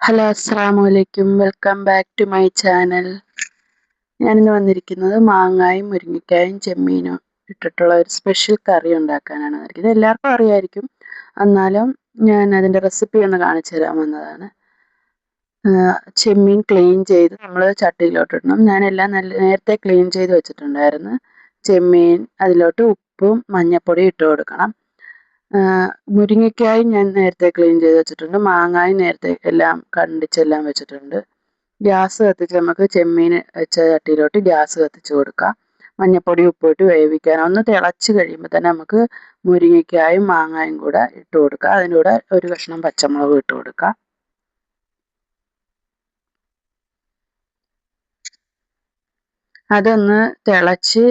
Hello അസ്സലാമലൈക്കും, welcome back to my channel. ഞാനിന്ന് വന്നിരിക്കുന്നത് മാങ്ങായും മുരിങ്ങക്കായും ചെമ്മീനും ഇട്ടിട്ടുള്ള ഒരു സ്പെഷ്യൽ കറി ഉണ്ടാക്കാനാണ് വന്നിരിക്കുന്നത്. എല്ലാവർക്കും അറിയായിരിക്കും, എന്നാലും ഞാൻ അതിൻ്റെ റെസിപ്പി ഒന്ന് കാണിച്ചു തരാൻ വന്നതാണ്. ചെമ്മീൻ ക്ലീൻ ചെയ്ത് നമ്മൾ ചട്ടിയിലോട്ട് ഇടണം. ഞാനെല്ലാം നേരത്തെ ക്ലീൻ ചെയ്ത് വെച്ചിട്ടുണ്ടായിരുന്നു. ചെമ്മീൻ അതിലോട്ട് ഉപ്പും മഞ്ഞൾപ്പൊടിയും ഇട്ട് കൊടുക്കണം. മുരിങ്ങയ്ക്കായും ഞാൻ നേരത്തെ ക്ലീൻ ചെയ്ത് വെച്ചിട്ടുണ്ട്. മാങ്ങായും നേരത്തെ എല്ലാം കണ്ടിച്ചെല്ലാം വെച്ചിട്ടുണ്ട്. ഗ്യാസ് കത്തിച്ച് നമുക്ക് ചെമ്മീൻ വെച്ച ചട്ടിയിലോട്ട് ഗ്യാസ് കത്തിച്ച് കൊടുക്കാം. മഞ്ഞൾപ്പൊടി ഉപ്പിട്ട് വേവിക്കാൻ ഒന്ന് തിളച്ച് കഴിയുമ്പോൾ തന്നെ നമുക്ക് മുരിങ്ങയ്ക്കായും മാങ്ങായും കൂടെ ഇട്ട് കൊടുക്കാം. അതിൻ്റെ കൂടെ ഒരു കഷ്ണം പച്ചമുളക് ഇട്ട് കൊടുക്കാം. അതൊന്ന് തിളച്ച്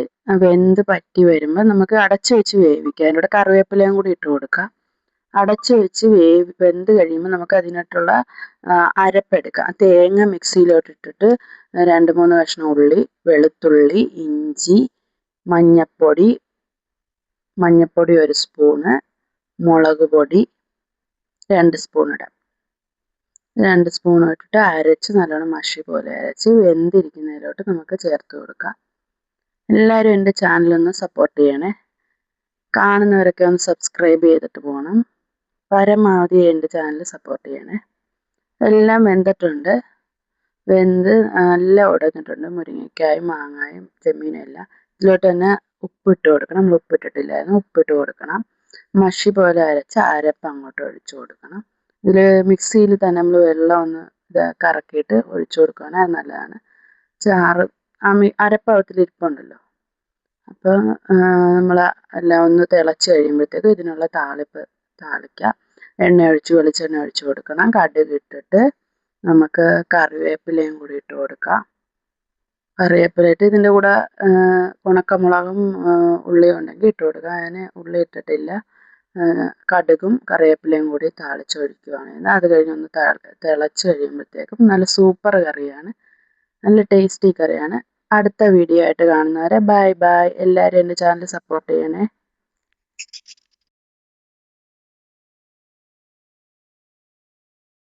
വെന്ത് പറ്റി വരുമ്പോൾ നമുക്ക് അടച്ചു വെച്ച് വേവിക്കാം. അതിൻ്റെ കൂടെ കറിവേപ്പിലയും കൂടി ഇട്ട് കൊടുക്കാം. അടച്ചു വെച്ച് വെന്ത് കഴിയുമ്പോൾ നമുക്ക് അതിനായിട്ടുള്ള അരപ്പെടുക്കാം. തേങ്ങ മിക്സിയിലോട്ട് ഇട്ടിട്ട് 2-3 കഷ്ണം ഉള്ളി, വെളുത്തുള്ളി, ഇഞ്ചി, മഞ്ഞൾപ്പൊടി 1 സ്പൂണ്, മുളക് പൊടി 2 സ്പൂൺ ഇടാം. 2 സ്പൂൺ ഇട്ടിട്ട് അരച്ച് നല്ലോണം മഷി പോലെ അരച്ച് വെന്തിരിക്കുന്നതിലോട്ട് നമുക്ക് ചേർത്ത് കൊടുക്കാം. എല്ലാവരും എൻ്റെ ചാനലൊന്ന് സപ്പോർട്ട് ചെയ്യണേ. കാണുന്നവരൊക്കെ ഒന്ന് സബ്സ്ക്രൈബ് ചെയ്തിട്ട് പോകണം. പരമാവധി എൻ്റെ ചാനൽ സപ്പോർട്ട് ചെയ്യണേ. എല്ലാം വെന്തിട്ടുണ്ട്. വെന്ത് നല്ല ഉടഞ്ഞിട്ടുണ്ട്. മുരിങ്ങയ്ക്കായും മാങ്ങായും ചെമ്മീനും എല്ലാം. ഇതിലോട്ട് തന്നെ ഉപ്പിട്ട് കൊടുക്കണം. നമ്മൾ ഉപ്പിട്ടിട്ടില്ലായിരുന്നു, ഉപ്പിട്ട് കൊടുക്കണം. മഷി പോലെ അരച്ച് അരപ്പ് അങ്ങോട്ട് ഒഴിച്ചു കൊടുക്കണം. ഇതിൽ മിക്സിയിൽ തന്നെ നമ്മൾ വെള്ളം ഒന്ന് കറക്കിയിട്ട് ഒഴിച്ചു കൊടുക്കുകയാണെങ്കിൽ അത് നല്ലതാണ്. ചാറ് അരപ്പകത്തിലിരിപ്പുണ്ടല്ലോ. അപ്പോൾ നമ്മൾ എല്ലാം ഒന്ന് തിളച്ച് കഴിയുമ്പോഴത്തേക്ക് ഇതിനുള്ള താളിക്കാം. എണ്ണ ഒഴിച്ച് വെളിച്ചെണ്ണ ഒഴിച്ച് കൊടുക്കണം. കടുക് ഇട്ടിട്ട് നമുക്ക് കറിവേപ്പിലയും കൂടി ഇട്ട് കൊടുക്കാം. കറിവേപ്പില ഇട്ട് ഇതിൻ്റെ കൂടെ ഉണക്കമുളകും ഉള്ളിയും ഉണ്ടെങ്കിൽ ഇട്ട് കൊടുക്കാം. അതിന് ഉള്ളി ഇട്ടിട്ടില്ല. കടുകും കറിവേപ്പിലയും കൂടി താളിച്ചൊഴിക്കുകയാണെങ്കിൽ അത് കഴിഞ്ഞൊന്ന് തിളച്ച് കഴിയുമ്പോഴത്തേക്കും നല്ല സൂപ്പർ കറിയാണ്. നല്ല ടേസ്റ്റി കറിയാണ്. അടുത്ത വീഡിയോ ആയിട്ട് കാണുന്നവരെ ബൈ ബൈ. എല്ലാവരും എൻ്റെ ചാനൽ സപ്പോർട്ട് ചെയ്യണേ.